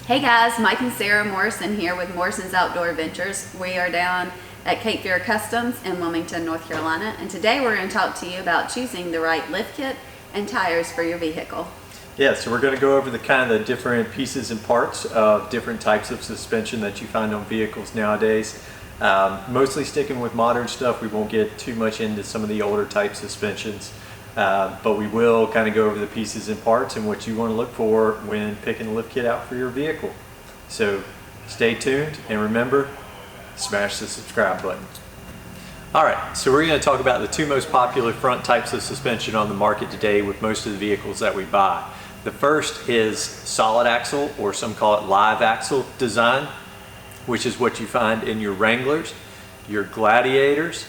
Hey guys, Mike and Sarah Morrison here with Morrison's Outdoor Adventures. We are down at Cape Fear Customs in Wilmington, North Carolina, and today we're going to talk to you about choosing the right lift kit and tires for your vehicle. Yeah, so we're going to go over the different pieces and parts of different types of suspension that you find on vehicles nowadays. Mostly sticking with modern stuff. We won't get too much into some of the older type suspensions, but we will kind of go over the pieces and parts and what you want to look for when picking a lift kit out for your vehicle. So stay tuned and remember, smash the subscribe button. Alright, so we're going to talk about the two most popular front types of suspension on the market today with most of the vehicles that we buy. The first is solid axle, or some call it live axle design, which is what you find in your Wranglers, your Gladiators,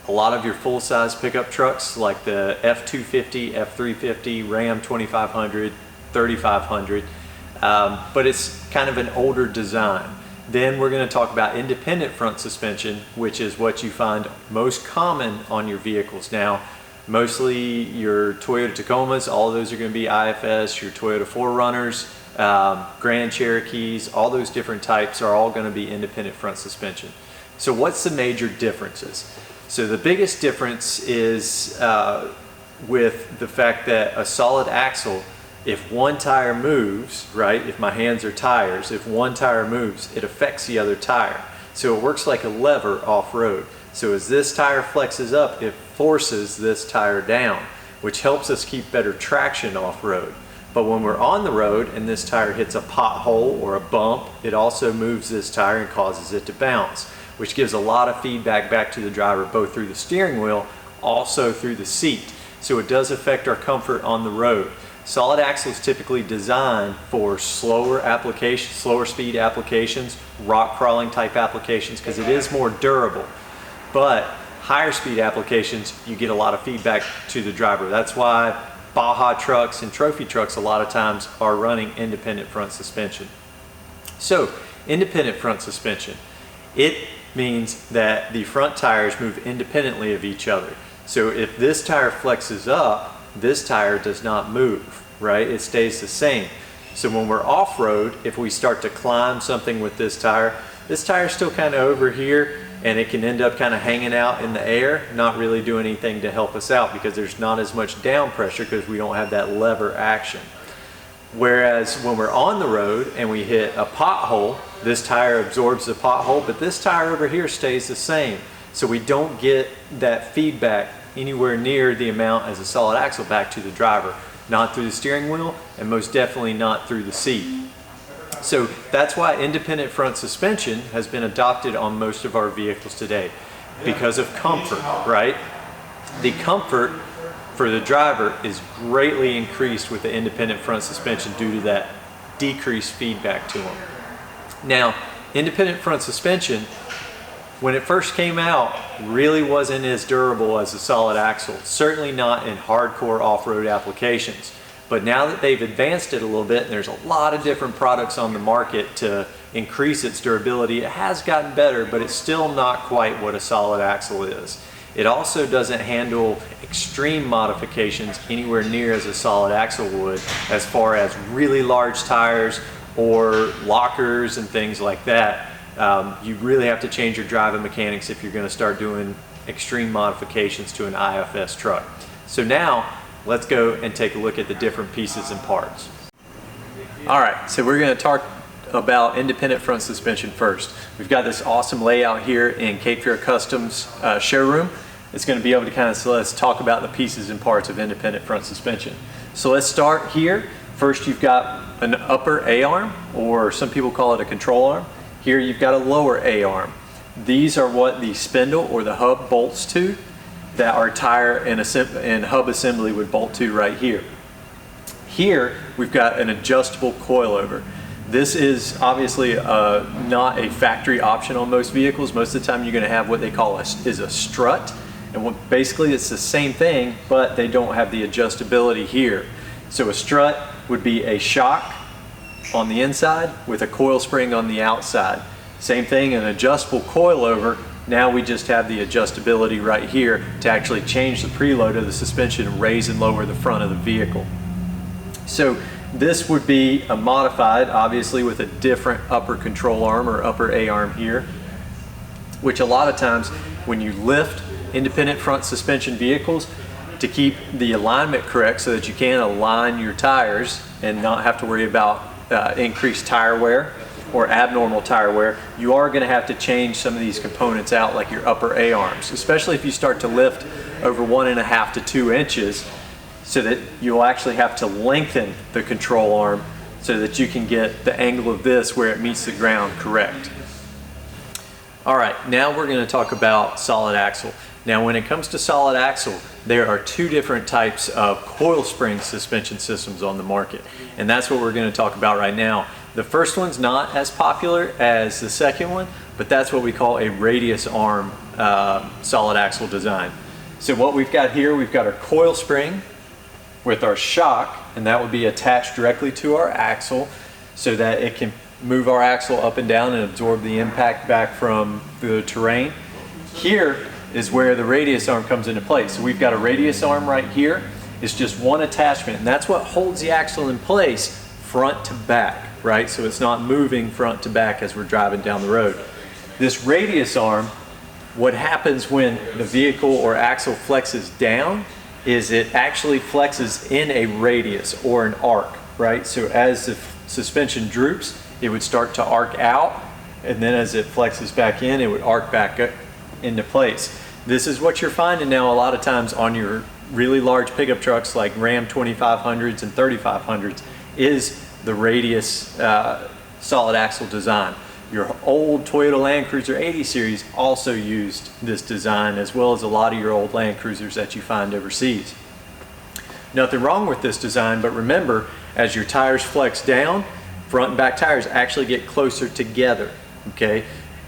a lot of your full-size pickup trucks like the F250, F350, Ram 2500, 3500, but it's kind of an older design. Then we're going to talk about independent front suspension, which is what you find most common on your vehicles now. Mostly your Toyota Tacomas, all of those are going to be IFS, your Toyota 4Runners, Grand Cherokees, all those different types are all going to be independent front suspension. So what's the major differences? So the biggest difference is with the fact that a solid axle, if one tire moves, right, if my hands are tires, if one tire moves, it affects the other tire. So it works like a lever off-road. So as this tire flexes up, it forces this tire down, which helps us keep better traction off-road. But when we're on the road and this tire hits a pothole or a bump, it also moves this tire and causes it to bounce, which gives a lot of feedback back to the driver, both through the steering wheel, also through the seat. So it does affect our comfort on the road. Solid axle is typically designed for slower applications, slower speed applications, rock crawling type applications, because it is more durable. But higher speed applications, you get a lot of feedback to the driver. That's why Baja trucks and trophy trucks a lot of times are running independent front suspension. So independent front suspension, it means that the front tires move independently of each other. So if this tire flexes up, this tire does not move, right? It stays the same. So when we're off-road, if we start to climb something with this tire is still kind of over here, and it can end up kind of hanging out in the air, not really doing anything to help us out because there's not as much down pressure because we don't have that lever action. Whereas when we're on the road and we hit a pothole, this tire absorbs the pothole, but this tire over here stays the same. So we don't get that feedback anywhere near the amount as a solid axle back to the driver. Not through the steering wheel, and most definitely not through the seat. So that's why independent front suspension has been adopted on most of our vehicles today, because of comfort, right? The comfort for the driver is greatly increased with the independent front suspension due to that decreased feedback to them. Now, independent front suspension, when it first came out, really wasn't as durable as a solid axle, certainly not in hardcore off-road applications. But now that they've advanced it a little bit, and there's a lot of different products on the market to increase its durability, it has gotten better, but it's still not quite what a solid axle is. It also doesn't handle extreme modifications anywhere near as a solid axle would, as far as really large tires or lockers and things like that. You really have to change your driving mechanics if you're going to start doing extreme modifications to an IFS truck. So now, let's go and take a look at the different pieces and parts. Alright, so we're going to talk about independent front suspension first. We've got this awesome layout here in Cape Fear Customs showroom. It's going to be able to so let's talk about the pieces and parts of independent front suspension. So let's start here. First, you've got an upper A-arm, or some people call it a control arm. Here you've got a lower A-arm. These are what the spindle or the hub bolts to, that our tire and hub assembly would bolt to right here. Here we've got an adjustable coilover. This is obviously not a factory option on most vehicles. Most of the time you're going to have what they call a strut, and basically it's the same thing, but they don't have the adjustability here. So a strut would be a shock on the inside with a coil spring on the outside. Same thing, an adjustable coilover. Now we just have the adjustability right here to actually change the preload of the suspension and raise and lower the front of the vehicle. So This would be a modified, obviously with a different upper control arm or upper A-arm here, which a lot of times when you lift independent front suspension vehicles, to keep the alignment correct so that you can align your tires and not have to worry about increased tire wear or abnormal tire wear, you are going to have to change some of these components out, like your upper A-arms, especially if you start to lift over 1.5 to 2 inches, so that you'll actually have to lengthen the control arm so that you can get the angle of this where it meets the ground correct. All right, now we're going to talk about solid axle. Now when it comes to solid axle, there are two different types of coil spring suspension systems on the market, and that's what we're going to talk about right now. The first one's not as popular as the second one, but that's what we call a radius arm solid axle design. So what we've got here, we've got our coil spring with our shock, and that would be attached directly to our axle so that it can move our axle up and down and absorb the impact back from the terrain. Here is where the radius arm comes into place. So we've got a radius arm right here. It's just one attachment, and that's what holds the axle in place front to back, right? So it's not moving front to back as we're driving down the road. This radius arm, what happens when the vehicle or axle flexes down is it actually flexes in a radius or an arc, right? So as the suspension droops, it would start to arc out, and then as it flexes back in, it would arc back up into place. This is what you're finding now a lot of times on your really large pickup trucks like Ram 2500s and 3500s is the radius solid axle design. Your old Toyota Land Cruiser 80 series also used this design, as well as a lot of your old Land Cruisers that you find overseas. Nothing wrong with this design, but remember, as your tires flex down, front and back tires actually get closer together, okay?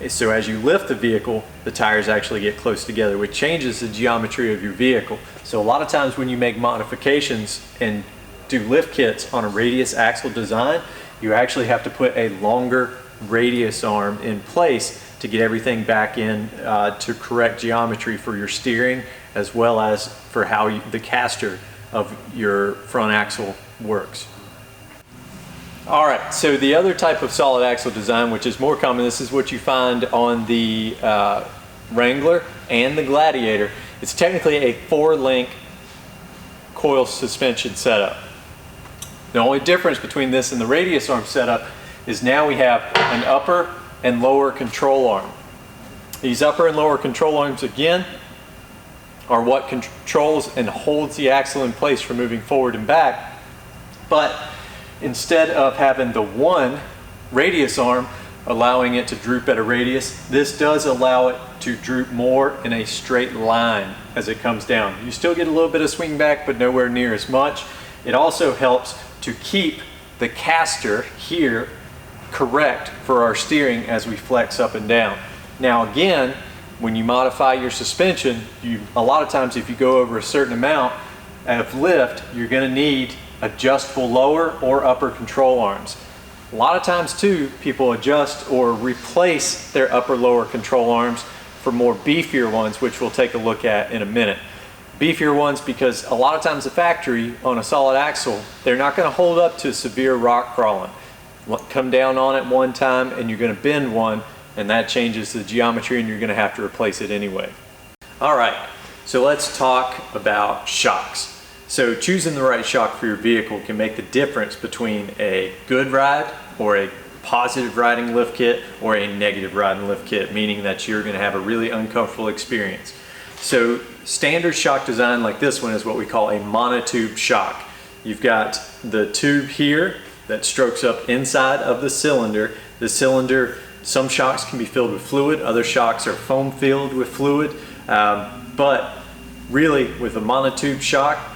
So as you lift the vehicle, the tires actually get close together, which changes the geometry of your vehicle. So a lot of times when you make modifications and do lift kits on a radius axle design, you actually have to put a longer radius arm in place to get everything back in to correct geometry for your steering, as well as for how the caster of your front axle works. All right, so the other type of solid axle design, which is more common, this is what you find on the Wrangler and the Gladiator. It's technically a four-link coil suspension setup. The only difference between this and the radius arm setup is now we have an upper and lower control arm. These upper and lower control arms, again, are what controls and holds the axle in place for moving forward and back. But instead of having the one radius arm allowing it to droop at a radius, this does allow it to droop more in a straight line as it comes down. You still get a little bit of swing back, but nowhere near as much. It also helps to keep the caster here correct for our steering as we flex up and down. Now again, when you modify your suspension, a lot of times if you go over a certain amount of lift, you're going to need adjustable lower or upper control arms. A lot of times too, people adjust or replace their upper lower control arms for more beefier ones, which we'll take a look at in a minute. Beefier ones because a lot of times the factory on a solid axle, they're not going to hold up to severe rock crawling. Come down on it one time and you're going to bend one, and that changes the geometry and you're going to have to replace it anyway. All right, so let's talk about shocks. So choosing the right shock for your vehicle can make the difference between a good ride or a positive riding lift kit or a negative riding lift kit, meaning that you're going to have a really uncomfortable experience. So standard shock design like this one is what we call a monotube shock. You've got the tube here that strokes up inside of the cylinder. The cylinder, some shocks can be filled with fluid, other shocks are foam filled with fluid, but really with a monotube shock,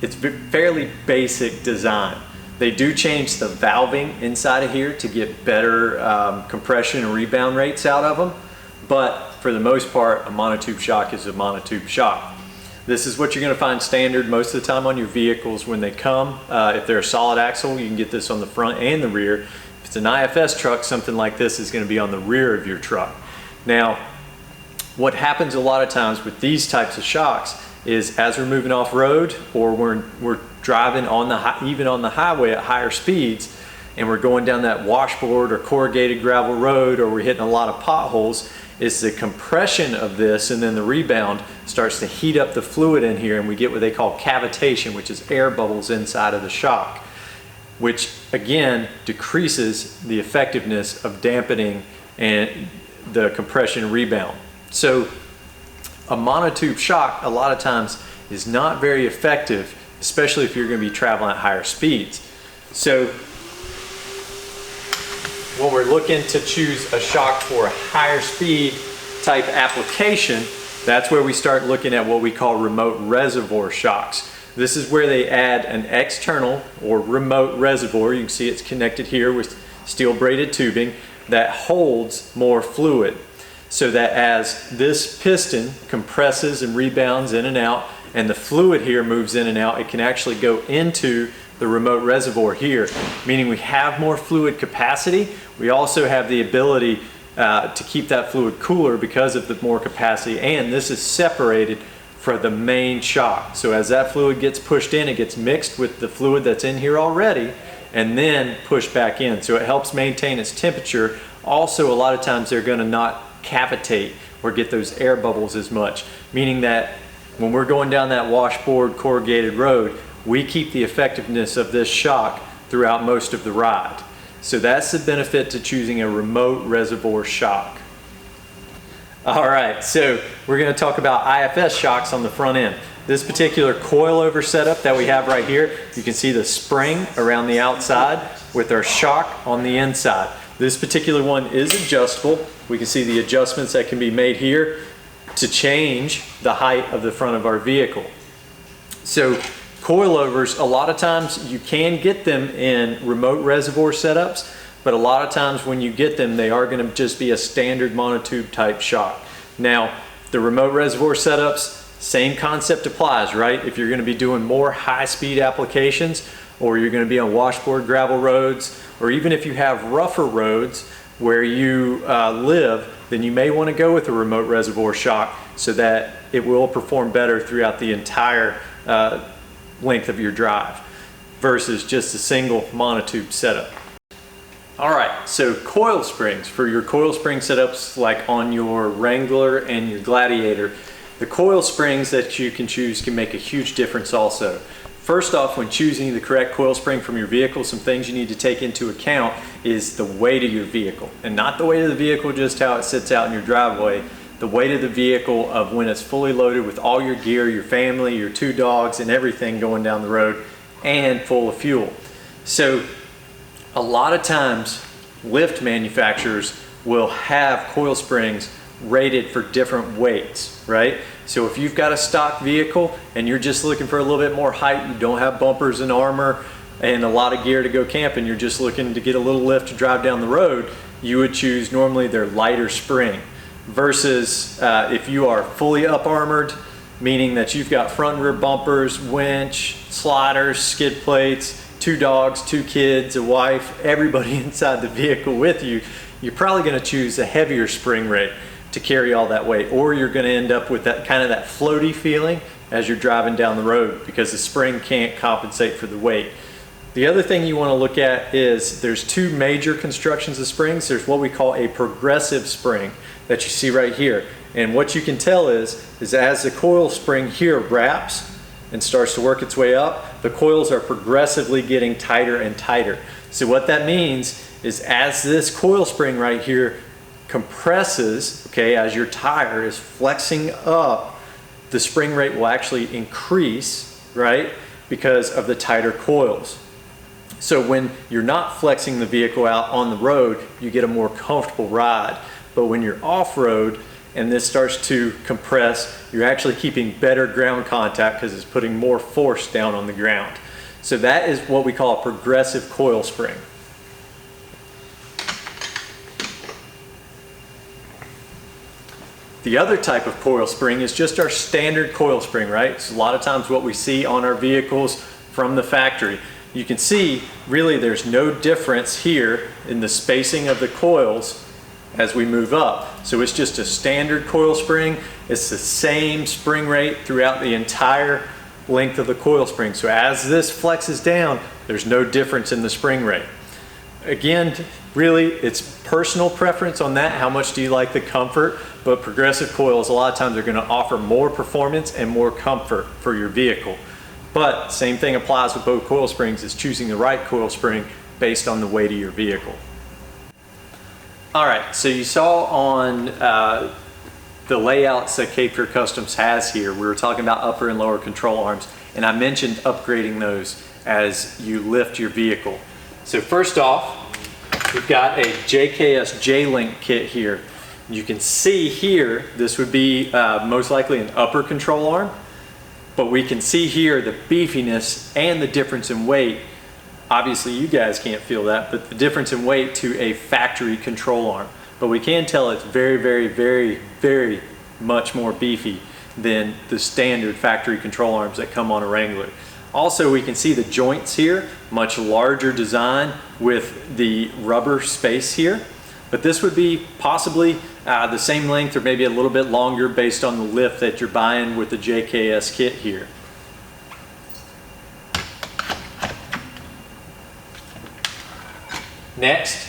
it's fairly basic design. They do change the valving inside of here to get better compression and rebound rates out of them, but for the most part, a monotube shock is a monotube shock. This is what you're going to find standard most of the time on your vehicles when they come. If they're a solid axle, you can get this on the front and the rear. If it's an IFS truck, something like this is going to be on the rear of your truck. Now, what happens a lot of times with these types of shocks is as we're moving off road, or we're driving on even on the highway at higher speeds, and we're going down that washboard or corrugated gravel road, or we're hitting a lot of potholes, is the compression of this and then the rebound starts to heat up the fluid in here, and we get what they call cavitation, which is air bubbles inside of the shock, which again decreases the effectiveness of dampening and the compression and rebound. So a monotube shock a lot of times is not very effective, especially if you're going to be traveling at higher speeds. So when we're looking to choose a shock for a higher speed type application, that's where we start looking at what we call remote reservoir shocks. This is where they add an external or remote reservoir. You can see it's connected here with steel braided tubing that holds more fluid, so that as this piston compresses and rebounds in and out, and the fluid here moves in and out, it can actually go into the remote reservoir here, meaning we have more fluid capacity. We also have the ability to keep that fluid cooler because of the more capacity, and this is separated from the main shock. So as that fluid gets pushed in, it gets mixed with the fluid that's in here already and then pushed back in. So it helps maintain its temperature. Also, a lot of times they're going to not cavitate or get those air bubbles as much, meaning that when we're going down that washboard corrugated road, we keep the effectiveness of this shock throughout most of the ride. So that's the benefit to choosing a remote reservoir shock. All right, so we're going to talk about IFS shocks on the front end. This particular coilover setup that we have right here, you can see the spring around the outside with our shock on the inside. This particular one is adjustable. We can see the adjustments that can be made here to change the height of the front of our vehicle. So coilovers, a lot of times you can get them in remote reservoir setups, but a lot of times when you get them, they are going to just be a standard monotube type shock. Now, the remote reservoir setups, same concept applies, right? If you're going to be doing more high-speed applications, or you're going to be on washboard gravel roads, or even if you have rougher roads where you live, then you may want to go with a remote reservoir shock so that it will perform better throughout the entire length of your drive versus just a single monotube setup. All right, so coil springs for your coil spring setups, like on your Wrangler and your Gladiator, the coil springs that you can choose can make a huge difference also. First off, when choosing the correct coil spring from your vehicle, some things you need to take into account is the weight of your vehicle, and not the weight of the vehicle just how it sits out in your driveway, the weight of the vehicle of when it's fully loaded with all your gear, your family, your 2 dogs, and everything going down the road, and full of fuel. So a lot of times lift manufacturers will have coil springs rated for different weights, right? So if you've got a stock vehicle and you're just looking for a little bit more height, you don't have bumpers and armor and a lot of gear to go camping, you're just looking to get a little lift to drive down the road, you would choose normally their lighter spring. Versus if you are fully up armored, meaning that you've got front and rear bumpers, winch, sliders, skid plates, 2 dogs, 2 kids, a wife, everybody inside the vehicle with you, you're probably going to choose a heavier spring rate to carry all that weight, or you're going to end up with that kind of that floaty feeling as you're driving down the road because the spring can't compensate for the weight. The other thing you want to look at is there's 2 major constructions of springs. There's what we call a progressive spring that you see right here, and what you can tell is as the coil spring here wraps and starts to work its way up, the coils are progressively getting tighter and tighter. So what that means is as this coil spring right here compresses, okay, as your tire is flexing up, the spring rate will actually increase, right, because of the tighter coils. So when you're not flexing the vehicle out on the road, you get a more comfortable ride. But when you're off-road and this starts to compress, you're actually keeping better ground contact because it's putting more force down on the ground. So that is what we call a progressive coil spring. The other type of coil spring is just our standard coil spring, right? It's a lot of times what we see on our vehicles from the factory. You can see really there's no difference here in the spacing of the coils as we move up. So it's just a standard coil spring. It's the same spring rate throughout the entire length of the coil spring. So as this flexes down, there's no difference in the spring rate. Again, really, it's personal preference on that. How much do you like the comfort? But progressive coils, a lot of times, are going to offer more performance and more comfort for your vehicle. But same thing applies with both coil springs, is choosing the right coil spring based on the weight of your vehicle. All right, so you saw on the layouts that Cape Fear Customs has here, we were talking about upper and lower control arms, and I mentioned upgrading those as you lift your vehicle. So first off, we've got a JKS J-Link kit here. You can see here, this would be most likely an upper control arm, but we can see here the beefiness and the difference in weight. Obviously you guys can't feel that, but the difference in weight to a factory control arm. But we can tell it's very, very, very, very much more beefy than the standard factory control arms that come on a Wrangler. Also, we can see the joints here, much larger design with the rubber space here. But this would be possibly the same length or maybe a little bit longer based on the lift that you're buying with the JKS kit here. Next,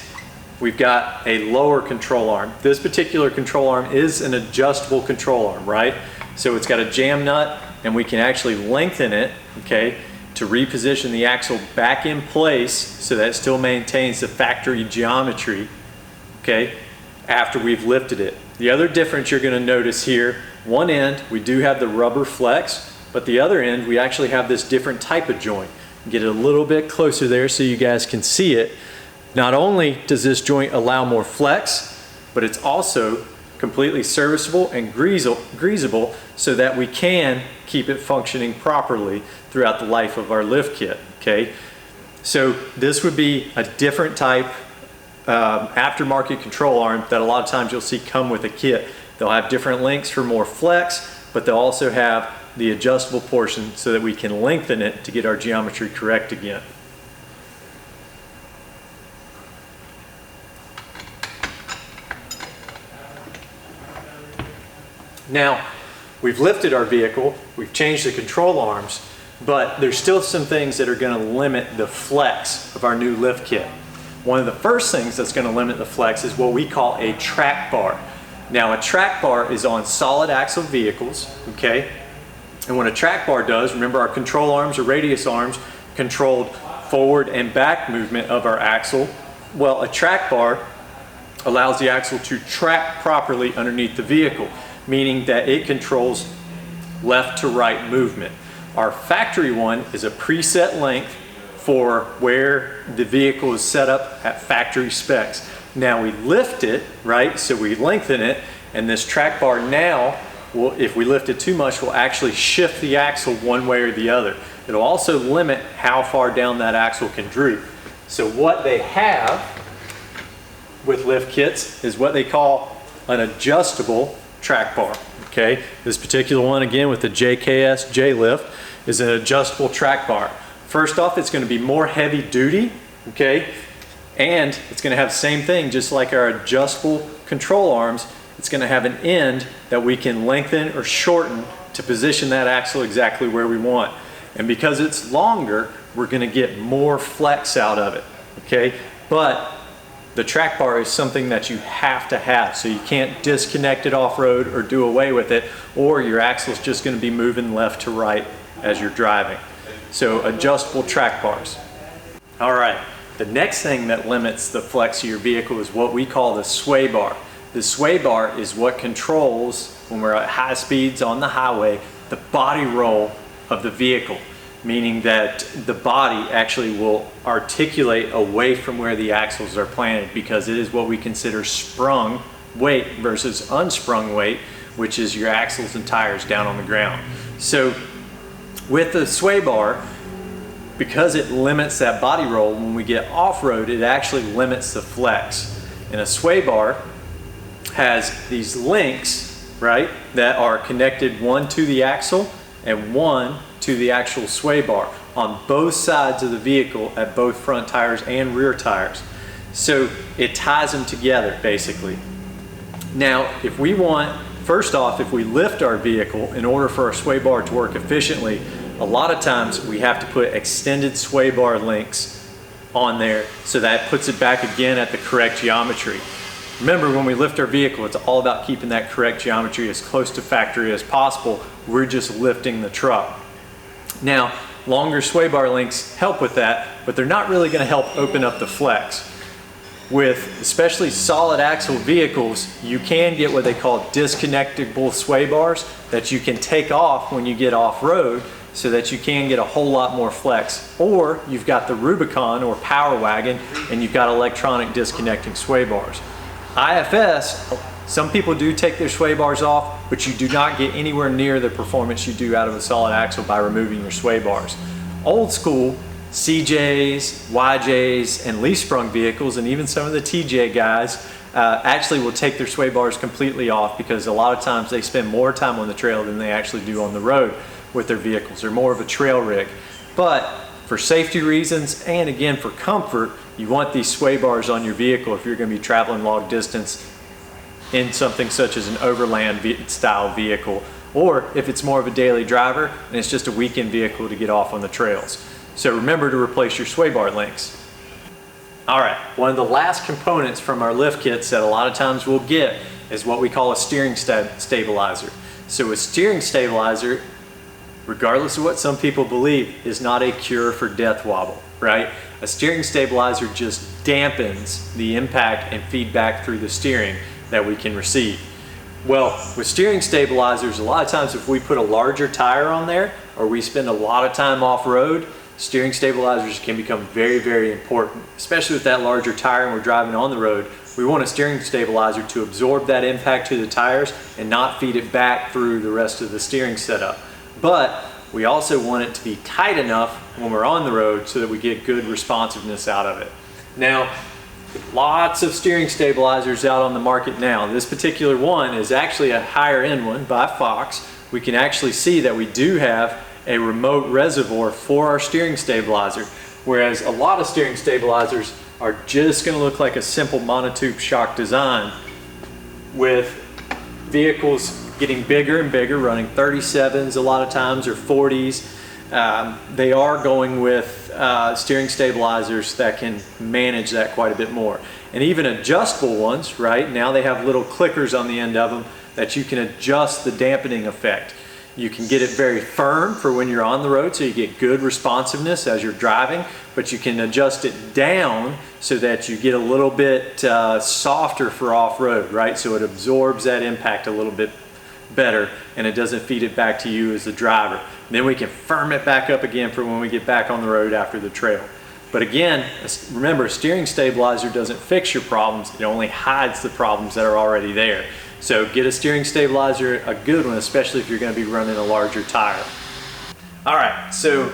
we've got a lower control arm. This particular control arm is an adjustable control arm, right? So it's got a jam nut, and we can actually lengthen it, okay, to reposition the axle back in place so that it still maintains the factory geometry, okay, after we've lifted it. The other difference you're going to notice here, one end we do have the rubber flex, but the other end we actually have this different type of joint. Get it a little bit closer there so you guys can see it. Not only does this joint allow more flex, but it's also completely serviceable and greasable so that we can keep it functioning properly throughout the life of our lift kit, okay? So this would be a different type aftermarket control arm that a lot of times you'll see come with a kit. They'll have different links for more flex, but they'll also have the adjustable portion so that we can lengthen it to get our geometry correct again. Now, we've lifted our vehicle, we've changed the control arms, but there's still some things that are going to limit the flex of our new lift kit. One of the first things that's going to limit the flex is what we call a track bar. Now, a track bar is on solid axle vehicles, okay? And what a track bar does, remember our control arms or radius arms controlled forward and back movement of our axle. Well, a track bar allows the axle to track properly underneath the vehicle, meaning that it controls left to right movement. Our factory one is a preset length for where the vehicle is set up at factory specs. Now we lift it, right? So we lengthen it, and this track bar now, will, if we lift it too much, will actually shift the axle one way or the other. It'll also limit how far down that axle can droop. So what they have with lift kits is what they call an adjustable track bar, okay? This particular one, again, with the JKS J-Lift, is an adjustable track bar. First off, it's going to be more heavy duty, okay? And it's going to have the same thing, just like our adjustable control arms. It's going to have an end that we can lengthen or shorten to position that axle exactly where we want. And because it's longer, we're going to get more flex out of it, okay? But the track bar is something that you have to have, so you can't disconnect it off-road or do away with it, or your axle is just going to be moving left to right as you're driving. So adjustable track bars. All right, the next thing that limits the flex of your vehicle is what we call the sway bar. The sway bar is what controls, when we're at high speeds on the highway, the body roll of the vehicle, meaning that the body actually will articulate away from where the axles are planted, because it is what we consider sprung weight versus unsprung weight, which is your axles and tires down on the ground. So with the sway bar, because it limits that body roll, when we get off-road, it actually limits the flex. And a sway bar has these links, right, that are connected, one to the axle and one to the actual sway bar on both sides of the vehicle at both front tires and rear tires. So it ties them together basically. Now, if we want, first off, if we lift our vehicle in order for our sway bar to work efficiently, a lot of times we have to put extended sway bar links on there, so that puts it back again at the correct geometry. Remember, when we lift our vehicle, it's all about keeping that correct geometry as close to factory as possible. We're just lifting the truck. Now, longer sway bar links help with that, but they're not really going to help open up the flex. With especially solid axle vehicles, you can get what they call disconnectable sway bars that you can take off when you get off-road, so that you can get a whole lot more flex. Or you've got the Rubicon or Power Wagon and you've got electronic disconnecting sway bars. IFS, some people do take their sway bars off, but you do not get anywhere near the performance you do out of a solid axle by removing your sway bars. Old school CJs, YJs, and leaf sprung vehicles, and even some of the TJ guys actually will take their sway bars completely off, because a lot of times they spend more time on the trail than they actually do on the road with their vehicles. They're more of a trail rig. But for safety reasons and again for comfort, you want these sway bars on your vehicle if you're going to be traveling long distance in something such as an overland style vehicle, or if it's more of a daily driver and it's just a weekend vehicle to get off on the trails. So remember to replace your sway bar links. All right, one of the last components from our lift kits that a lot of times we'll get is what we call a steering stabilizer. So a steering stabilizer, regardless of what some people believe, is not a cure for death wobble, right? A steering stabilizer just dampens the impact and feedback through the steering that we can receive. Well, with steering stabilizers, a lot of times if we put a larger tire on there, or we spend a lot of time off-road, steering stabilizers can become very, very important, especially with that larger tire and we're driving on the road. We want a steering stabilizer to absorb that impact to the tires and not feed it back through the rest of the steering setup. But we also want it to be tight enough when we're on the road so that we get good responsiveness out of it. Now, lots of steering stabilizers out on the market now. This particular one is actually a higher end one by Fox. We can actually see that we do have a remote reservoir for our steering stabilizer, whereas a lot of steering stabilizers are just going to look like a simple monotube shock design, with vehicles getting bigger and bigger, running 37s a lot of times, or 40s. They are going with steering stabilizers that can manage that quite a bit more. And even adjustable ones, right? Now they have little clickers on the end of them that you can adjust the dampening effect. You can get it very firm for when you're on the road, so you get good responsiveness as you're driving, but you can adjust it down so that you get a little bit softer for off-road, right? So it absorbs that impact a little bit better and it doesn't feed it back to you as the driver. And then we can firm it back up again for when we get back on the road after the trail. But again, remember, a steering stabilizer doesn't fix your problems, it only hides the problems that are already there. So get a steering stabilizer, a good one, especially if you're going to be running a larger tire. All right, so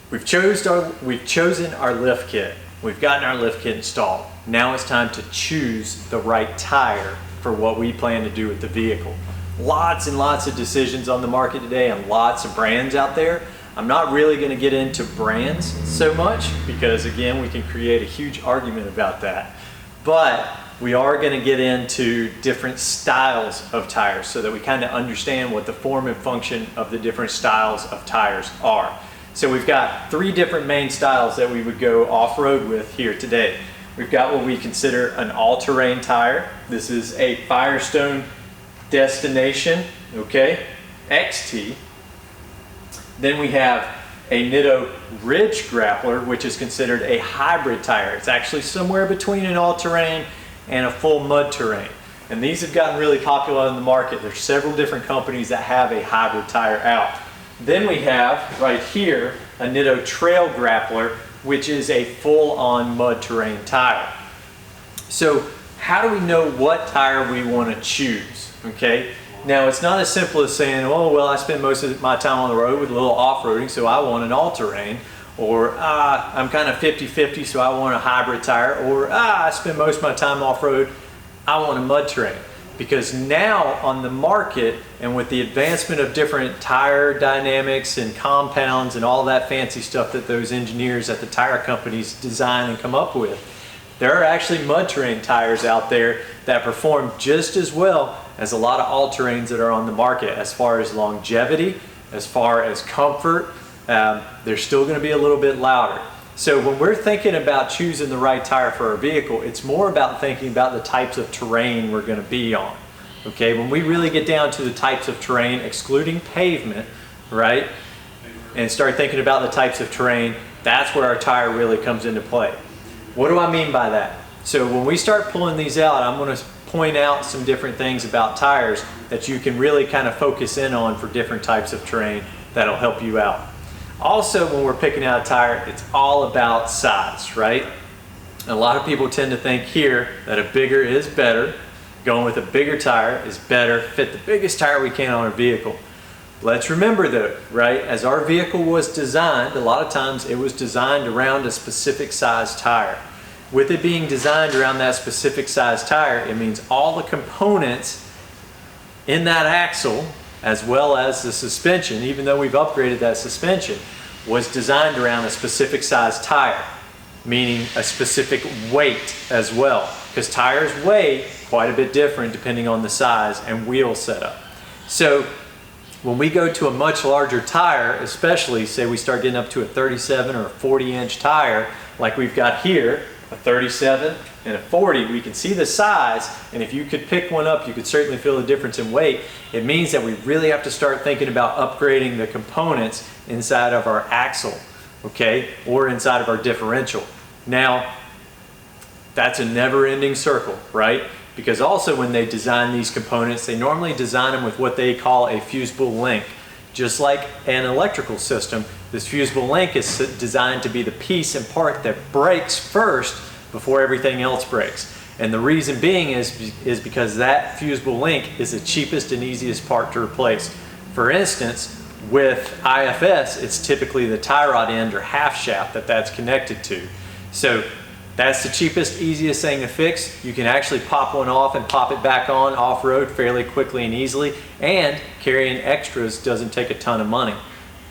we've chosen our lift kit. We've gotten our lift kit installed. Now it's time to choose the right tire for what we plan to do with the vehicle. Lots and lots of decisions on the market today and lots of brands out there. I'm not really going to get into brands so much because, again, we can create a huge argument about that. But we are going to get into different styles of tires so that we kind of understand what the form and function of the different styles of tires are. So we've got 3 different main styles that we would go off-road with here today. We've got what we consider an all-terrain tire. This is a Firestone Destination, okay, XT. Then we have a Nitto Ridge Grappler, which is considered a hybrid tire. It's actually somewhere between an all-terrain and a full mud terrain. And these have gotten really popular in the market. There's several different companies that have a hybrid tire out. Then we have right here a Nitto Trail Grappler, which is a full-on mud terrain tire. So how do we know what tire we want to choose? Okay, now it's not as simple as saying, oh well, I spend most of my time on the road with a little off-roading, so I want an all-terrain. Or I'm kind of 50-50, so I want a hybrid tire. Or I spend most of my time off-road, I want a mud terrain. Because now on the market, and with the advancement of different tire dynamics and compounds and all that fancy stuff that those engineers at the tire companies design and come up with, There are actually mud terrain tires out there that perform just as well as a lot of all-terrains that are on the market as far as longevity, as far as comfort. They're still going to be a little bit louder. So when we're thinking about choosing the right tire for our vehicle, it's more about thinking about the types of terrain we're going to be on. Okay, when we really get down to the types of terrain, excluding pavement, right, and start thinking about the types of terrain, that's where our tire really comes into play. What do I mean by that? So when we start pulling these out, I'm going to point out some different things about tires that you can really kind of focus in on for different types of terrain that'll help you out. Also, when we're picking out a tire, it's all about size, right? A lot of people tend to think here that a bigger is better. Going with a bigger tire is better, fit the biggest tire we can on our vehicle. Let's remember though, right, as our vehicle was designed, a lot of times it was designed around a specific size tire. With it being designed around that specific size tire, it means all the components in that axle, as well as the suspension, even though we've upgraded that suspension, was designed around a specific size tire, meaning a specific weight as well, because tires weigh quite a bit different depending on the size and wheel setup. So when we go to a much larger tire, especially say we start getting up to a 37 or a 40-inch tire like we've got here, a 37 and a 40, we can see the size, and if you could pick one up, you could certainly feel the difference in weight. It means that we really have to start thinking about upgrading the components inside of our axle, okay, or inside of our differential. Now, that's a never-ending circle, right? Because also when they design these components, they normally design them with what they call a fusible link. Just like an electrical system, this fusible link is designed to be the piece and part that breaks first before everything else breaks. And the reason being is because that fusible link is the cheapest and easiest part to replace. For instance, with IFS, it's typically the tie rod end or half shaft that's connected to. So that's the cheapest, easiest thing to fix. You can actually pop one off and pop it back on off-road fairly quickly and easily, and carrying extras doesn't take a ton of money.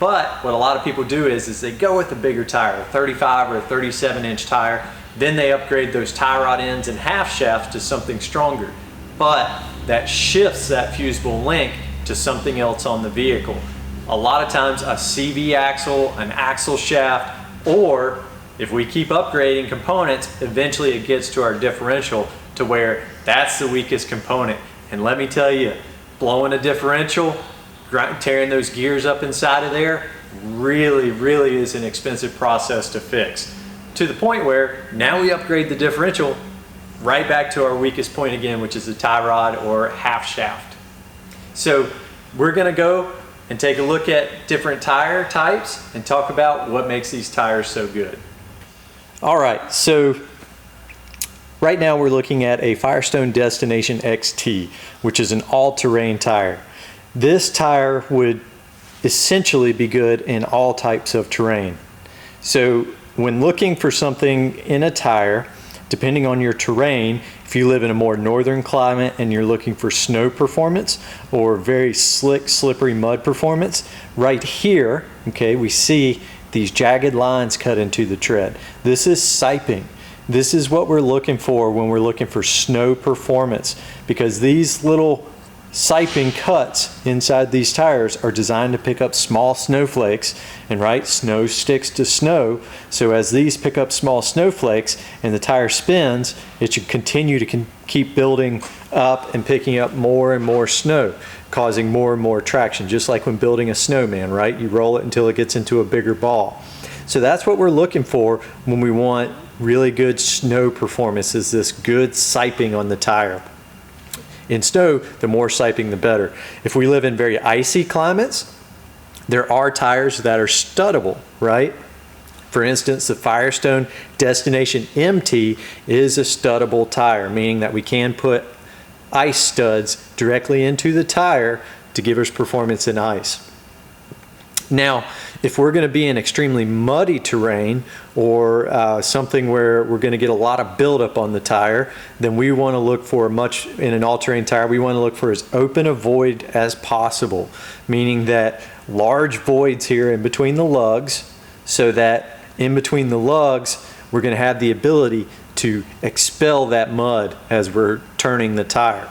But what a lot of people do is they go with the bigger tire, a 35 or a 37-inch tire, then they upgrade those tie rod ends and half shafts to something stronger. But that shifts that fusible link to something else on the vehicle. A lot of times a CV axle, an axle shaft, or if we keep upgrading components, eventually it gets to our differential to where that's the weakest component. And let me tell you, blowing a differential, tearing those gears up inside of there, really is an expensive process to fix. To the point where now we upgrade the differential right back to our weakest point again, which is the tie rod or half shaft. So we're gonna go and take a look at different tire types and talk about what makes these tires so good. All right, so right now we're looking at a Firestone Destination XT, which is an all-terrain tire. This tire would essentially be good in all types of terrain. So when looking for something in a tire, depending on your terrain, if you live in a more northern climate and you're looking for snow performance or very slick, slippery mud performance, right here, okay, we see these jagged lines cut into the tread. This is siping. This is what we're looking for when we're looking for snow performance, because these little siping cuts inside these tires are designed to pick up small snowflakes, and right, snow sticks to snow. So as these pick up small snowflakes and the tire spins, it should continue to keep building up and picking up more and more snow, causing more and more traction, just like when building a snowman, right? You roll it until it gets into a bigger ball. So that's what we're looking for when we want really good snow performance, is this good siping on the tire. In snow, the more siping, the better. If we live in very icy climates, there are tires that are studdable, right? For instance, the Firestone Destination MT is a studdable tire, meaning that we can put ice studs directly into the tire to give us performance in ice. Now, if we're going to be in extremely muddy terrain or something where we're going to get a lot of buildup on the tire, then we want to look for in an all-terrain tire, we want to look for as open a void as possible, meaning that large voids here in between the lugs, so that in between the lugs, we're going to have the ability to expel that mud as we're turning the tire.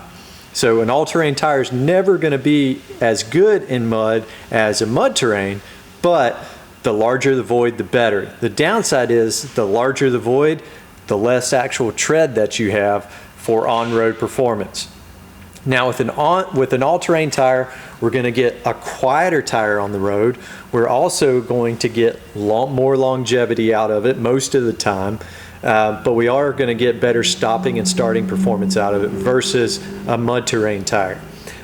So an all-terrain tire is never going to be as good in mud as a mud terrain, but the larger the void, the better. The downside is the larger the void, the less actual tread that you have for on-road performance. Now with an all-terrain tire, we're going to get a quieter tire on the road. We're also going to get more longevity out of it most of the time, but we are going to get better stopping and starting performance out of it versus a mud terrain tire.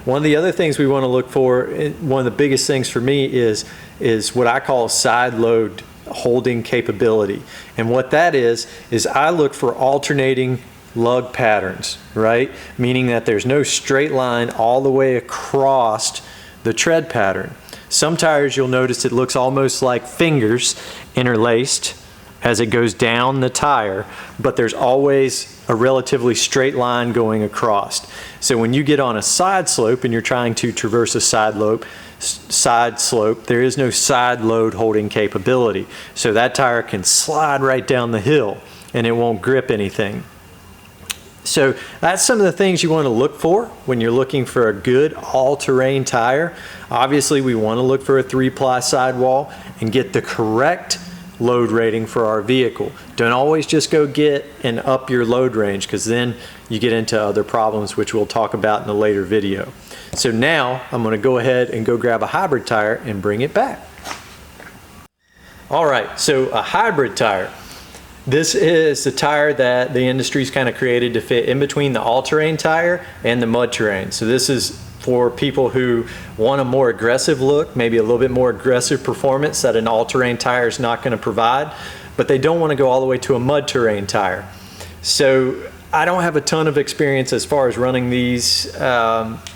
One of the other things we want to look for, one of the biggest things for me is what I call side load holding capability. And what that is I look for alternating lug patterns, right? Meaning that there's no straight line all the way across the tread pattern. Some tires, you'll notice it looks almost like fingers interlaced as it goes down the tire, but there's always a relatively straight line going across. So when you get on a side slope and you're trying to traverse a side slope, there is no side load holding capability. So that tire can slide right down the hill and it won't grip anything. So that's some of the things you want to look for when you're looking for a good all-terrain tire. Obviously, we want to look for a 3-ply sidewall and get the correct load rating for our vehicle. Don't always just go get and up your load range, because then you get into other problems, which we'll talk about in a later video. So now I'm going to go ahead and go grab a hybrid tire and bring it back. All right, so a hybrid tire. This is the tire that the industry's kind of created to fit in between the all-terrain tire and the mud terrain. So this is for people who want a more aggressive look, maybe a little bit more aggressive performance that an all-terrain tire is not going to provide, but they don't want to go all the way to a mud terrain tire. So I don't have a ton of experience as far as running these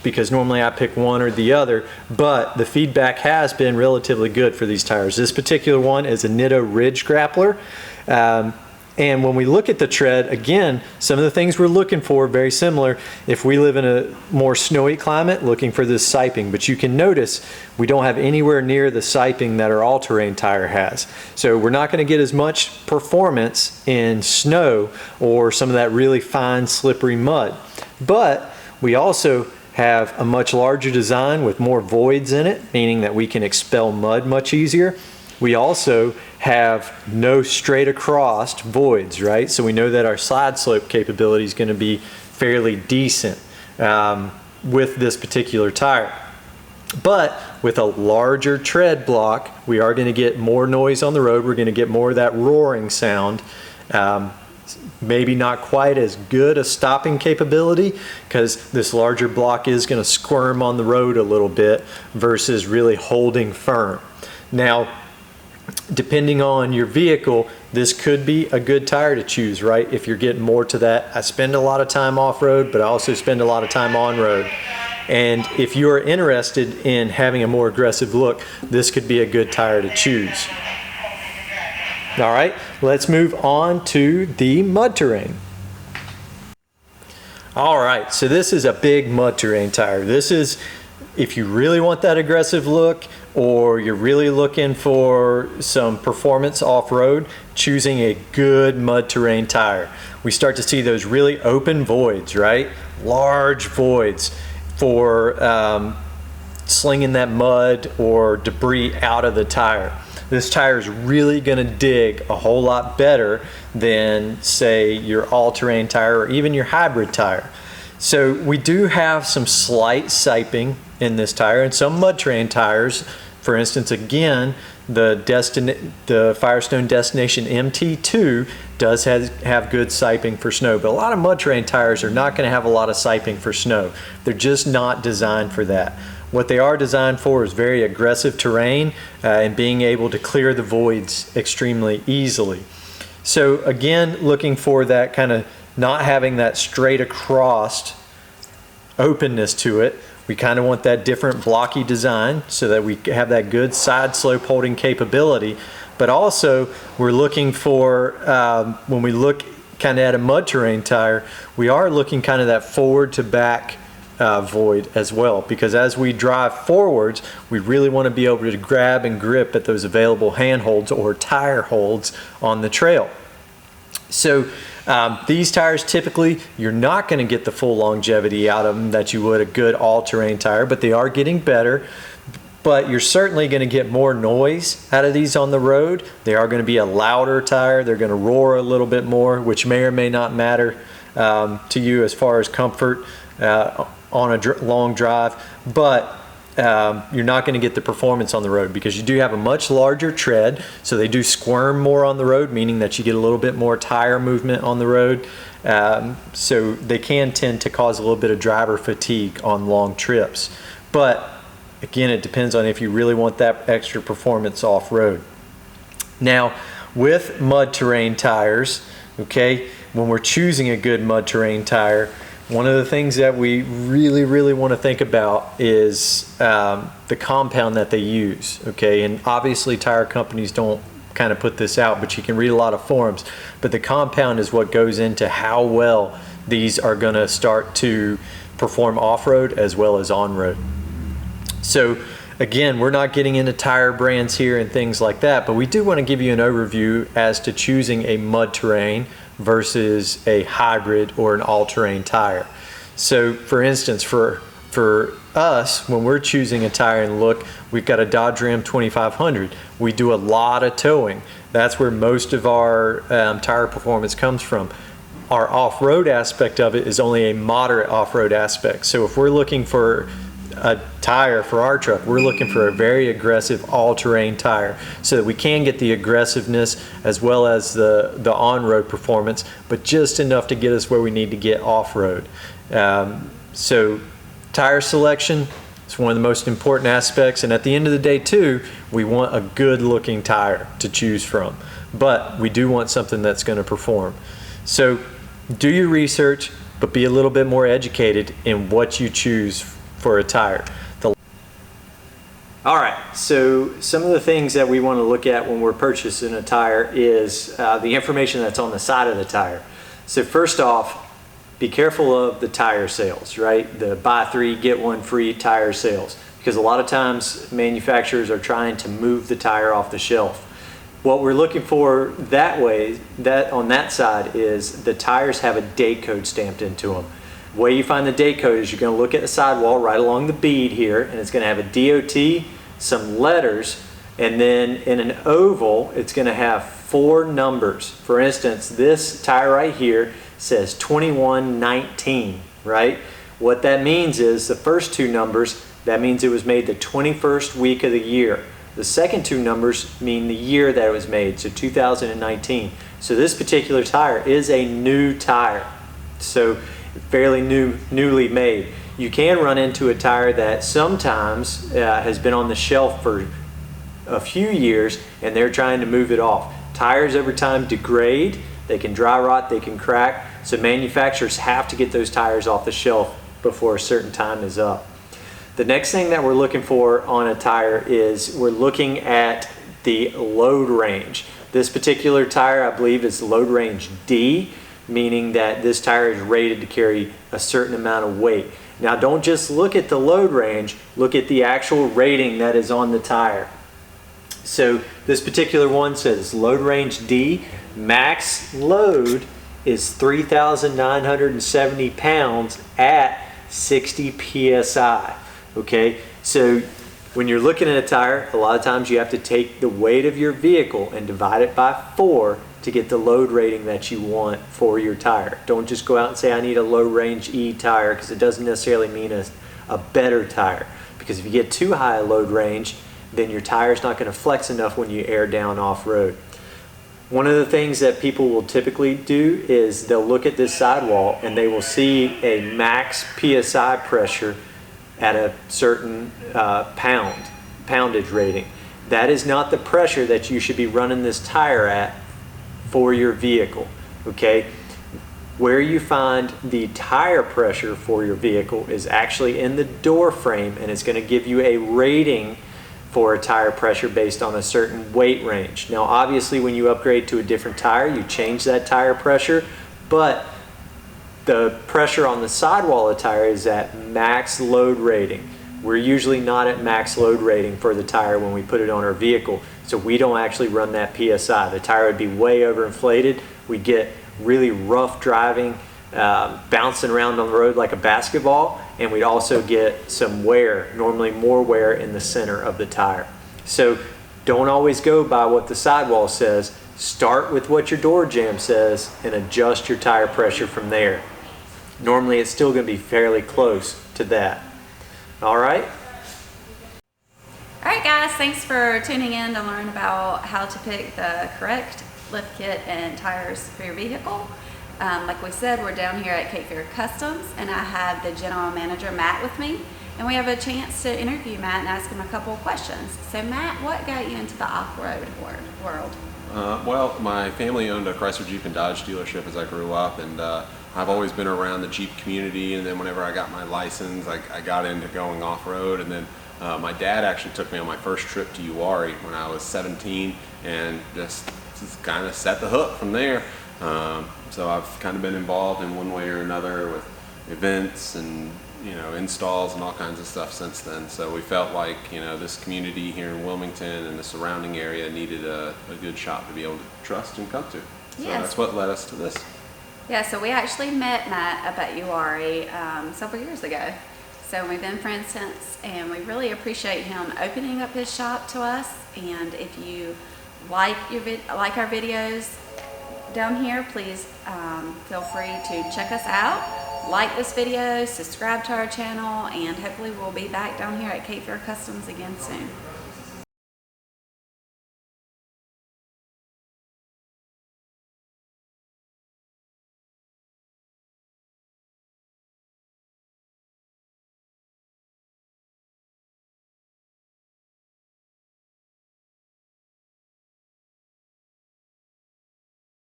because normally I pick one or the other, but the feedback has been relatively good for these tires. This particular one is a Nitto Ridge Grappler. And when we look at the tread, again, some of the things we're looking for, very similar. If we live in a more snowy climate, looking for this siping. But you can notice we don't have anywhere near the siping that our all-terrain tire has. So we're not going to get as much performance in snow or some of that really fine, slippery mud. But we also have a much larger design with more voids in it, meaning that we can expel mud much easier. We also have no straight across voids, right? So we know that our side slope capability is going to be fairly decent with this particular tire. But with a larger tread block, we are going to get more noise on the road. We're going to get more of that roaring sound. Maybe not quite as good a stopping capability because this larger block is going to squirm on the road a little bit versus really holding firm. Now, depending on your vehicle, this could be a good tire to choose, right? If you're getting more to that, I spend a lot of time off-road, but I also spend a lot of time on-road. And if you're interested in having a more aggressive look, this could be a good tire to choose. All right, let's move on to the mud terrain. All right, so this is a big mud terrain tire. This is if you really want that aggressive look, or you're really looking for some performance off-road, choosing a good mud terrain tire. We start to see those really open voids, right? Large voids for slinging that mud or debris out of the tire. This tire is really going to dig a whole lot better than, say, your all-terrain tire or even your hybrid tire. So we do have some slight siping in this tire, and some mud terrain tires, for instance, again, the Firestone Destination MT2 does have good siping for snow, but a lot of mud terrain tires are not going to have a lot of siping for snow. They're just not designed for that. What they are designed for is very aggressive terrain and being able to clear the voids extremely easily. So again, looking for that kind of not having that straight across openness to it. We kind of want that different blocky design so that we have that good side slope holding capability. But also we're looking for, when we look kind of at a mud terrain tire, we are looking kind of that forward to back void as well, because as we drive forwards, we really want to be able to grab and grip at those available handholds or tire holds on the trail. So These tires, typically, you're not going to get the full longevity out of them that you would a good all-terrain tire, but they are getting better. But you're certainly going to get more noise out of these on the road. They are going to be a louder tire. They're going to roar a little bit more, which may or may not matter to you as far as comfort on a long drive. But you're not going to get the performance on the road because you do have a much larger tread, so they do squirm more on the road, meaning that you get a little bit more tire movement on the road. So they can tend to cause a little bit of driver fatigue on long trips. But again, it depends on if you really want that extra performance off-road. Now, with mud terrain tires, okay, when we're choosing a good mud terrain tire, one of the things that we really want to think about is the compound that they use, okay? And obviously tire companies don't kind of put this out, but you can read a lot of forums. But the compound is what goes into how well these are going to start to perform off-road as well as on-road. So again, we're not getting into tire brands here and things like that, but we do want to give you an overview as to choosing a mud terrain versus a hybrid or an all-terrain tire. So for instance, for us, when we're choosing a tire and look, we've got a Dodge Ram 2500. We do a lot of towing. That's where most of our tire performance comes from. Our off-road aspect of it is only a moderate off-road aspect. So if we're looking for a tire for our truck, we're looking for a very aggressive all-terrain tire so that we can get the aggressiveness as well as the on-road performance, but just enough to get us where we need to get off-road. So tire selection is one of the most important aspects, and at the end of the day too, we want a good looking tire to choose from, but we do want something that's going to perform. So do your research, but be a little bit more educated in what you choose for a tire. All right, so some of the things that we want to look at when we're purchasing a tire is the information that's on the side of the tire. So first off, be careful of the tire sales, right? The buy 3, get 1 free tire sales, because a lot of times manufacturers are trying to move the tire off the shelf. What we're looking for that way, on that side, is the tires have a date code stamped into them. The way you find the date code is you're going to look at the sidewall right along the bead here, and it's going to have a DOT, some letters, and then in an oval it's going to have 4 numbers. For instance, this tire right here says 2119, right? What that means is the first 2 numbers, that means it was made the 21st week of the year. The second 2 numbers mean the year that it was made, so 2019. So this particular tire is a new tire, so fairly newly made. You can run into a tire that sometimes has been on the shelf for a few years and they're trying to move it off. Tires over time degrade, they can dry rot, they can crack, so manufacturers have to get those tires off the shelf before a certain time is up. The next thing that we're looking for on a tire is we're looking at the load range. This particular tire, I believe, is load range D, meaning that this tire is rated to carry a certain amount of weight. Now don't just look at the load range, look at the actual rating that is on the tire. So this particular one says load range D, max load is 3,970 pounds at 60 psi. Okay, so when you're looking at a tire, a lot of times you have to take the weight of your vehicle and divide it by 4 to get the load rating that you want for your tire. Don't just go out and say I need a low range E tire, because it doesn't necessarily mean a better tire. Because if you get too high a load range, then your tire's not going to flex enough when you air down off-road. One of the things that people will typically do is they'll look at this sidewall and they will see a max PSI pressure at a certain poundage rating. That is not the pressure that you should be running this tire at for your vehicle, okay? Where you find the tire pressure for your vehicle is actually in the door frame, and it's going to give you a rating for a tire pressure based on a certain weight range. Now obviously when you upgrade to a different tire, you change that tire pressure, but the pressure on the sidewall of the tire is at max load rating. We're usually not at max load rating for the tire when we put it on our vehicle, so we don't actually run that PSI. The tire would be way overinflated. We get really rough driving, bouncing around on the road like a basketball, and we'd also get some wear, normally more wear in the center of the tire. So don't always go by what the sidewall says. Start with what your door jamb says and adjust your tire pressure from there. Normally it's still going to be fairly close to that. All right? All right, guys, thanks for tuning in to learn about how to pick the correct lift kit and tires for your vehicle. Like we said, we're down here at Cape Fear Customs, and I have the general manager, Matt, with me. And we have a chance to interview Matt and ask him a couple of questions. So Matt, what got you into the off-road world? Well, my family owned a Chrysler, Jeep, and Dodge dealership as I grew up, and I've always been around the Jeep community. And then whenever I got my license, I got into going off-road. And then my dad actually took me on my first trip to Uwharrie when I was 17, and just kind of set the hook from there. So I've kind of been involved in one way or another with events and installs and all kinds of stuff since then. So we felt like this community here in Wilmington and the surrounding area needed a good shop to be able to trust and come to. So Yes. That's what led us to this. Yeah, so we actually met Matt up at Uwharrie several years ago. So we've been friends since, and we really appreciate him opening up his shop to us. And if you like our videos down here, please feel free to check us out. Like this video, subscribe to our channel, and hopefully we'll be back down here at Cape Fear Customs again soon.